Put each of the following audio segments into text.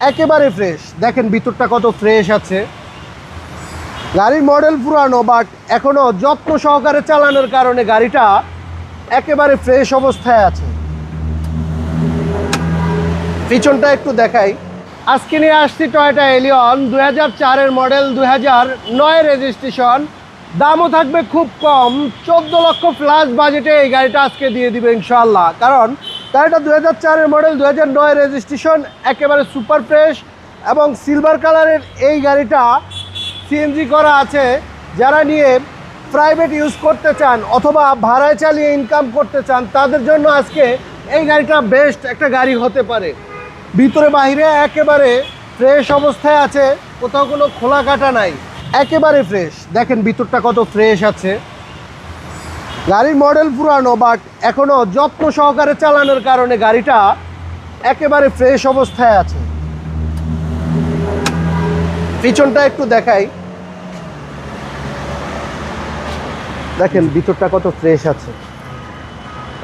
একেবারে ফ্রেশ। দেখেন ভিতরটা কত ফ্রেশ আছে। গাড়ির মডেল পুরানো, বাট এখনো যত্ন সহকারে চালানোর কারণে গাড়িটা একেবারে ফ্রেশ অবস্থায় আছে। পিছনটা একটু দেখাই। আজকে নিয়ে আসছি টয়োটা এলিয়ন 2004-এর মডেল, 2009 রেজিস্ট্রেশন। দামও থাকবে খুব কম, 14 লক্ষ প্লাস বাজেটে এই গাড়িটা আজকে দিয়ে দিবে ইনশাআল্লাহ। কারণ গাড়িটা 2004-এর মডেল, 2009 রেজিস্ট্রেশন, একেবারে সুপার ফ্রেশ এবং সিলভার কালারের এই গাড়িটা সিএনজি করা আছে। যারা নিয়ে প্রাইভেট ইউজ করতে চান অথবা ভাড়ায় চালিয়ে ইনকাম করতে চান তাদের জন্য আজকে এই গাড়িটা বেস্ট একটা গাড়ি হতে পারে। ভিতরে বাহিরে একেবারে ফ্রেশ অবস্থায় আছে, কোথাও কোনো খোলা কাটা নাই, একেবারে ফ্রেশ। দেখেন ভিতরটা কত ফ্রেশ আছে। গাড়ির মডেল পুরানো, বাট এখনো যত্ন সহকারে চালানোর কারণে গাড়িটা একেবারে ফ্রেশ অবস্থায় আছে। পিছনটা একটু দেখাই। দেখেন ভিতরটা কত ফ্রেশ আছে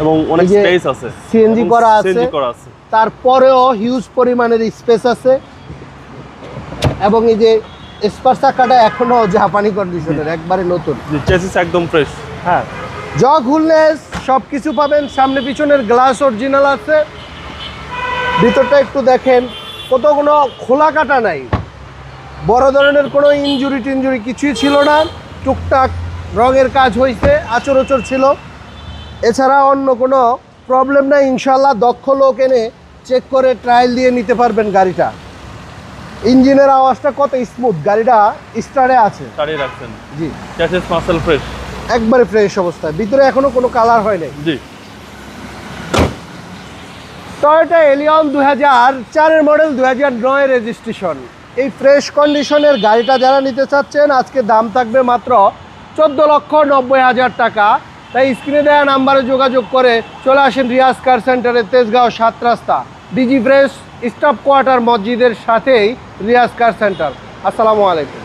এবং অনেক স্পেস আছে, সিএনজি করা আছে, তারপরেও হিউজ পরিমাণের স্পেস আছে। এবং এই যে স্পার চাকাটা এখনো জাপানি কন্ডিশনের, একবারে নতুন। চেসিস একদম ফ্রেশ। হ্যাঁ, জগ হুলনেস সব কিছু পাবেন। সামনে পিছনের গ্লাস অরিজিনাল আছে। ভিতরটা একটু দেখেন, কত কোনো খোলা কাটা নাই, বড় ধরনের কোনো ইনজুরি টিনজুরি কিছুই ছিল না। টুকটাক রঙের কাজ হয়েছে, আচর ছিল, এছাড়া অন্য কোনো প্রবলেম নাই। ইনশাল্লাহ দক্ষ লোক এনে চেক করে ট্রায়াল দিয়ে নিতে পারবেন গাড়িটা। ইঞ্জিনের আওয়াজটা কত স্মুথ, গাড়িটা স্টারে আছে, স্টারে রাখছেন। জি, চেসিস মাসেল ফ্রেশ, একবারে ফ্রেশ অবস্থায়। ভিতরে এখনো কোনো কালার হয় নাই। জি। টয়োটা এলিয়ন 2004-এর মডেল, 2009 রেজিস্ট্রেশন। এই ফ্রেশ কন্ডিশনের গাড়িটা যারা নিতে চাচ্ছেন আজকে দাম থাকবে মাত্র 14,90,000 টাকা। তাই স্ক্রিনে দেওয়া নাম্বারে যোগাযোগ করে চলে আসেন রিয়াজ কার সেন্টারে, তেজগাঁও 7 রাস্তা, ডিজি প্রেস স্টাফ কোয়ার্টার মসজিদের সাথেই রিয়াজ কার সেন্টার। আসসালামু আলাইকুম।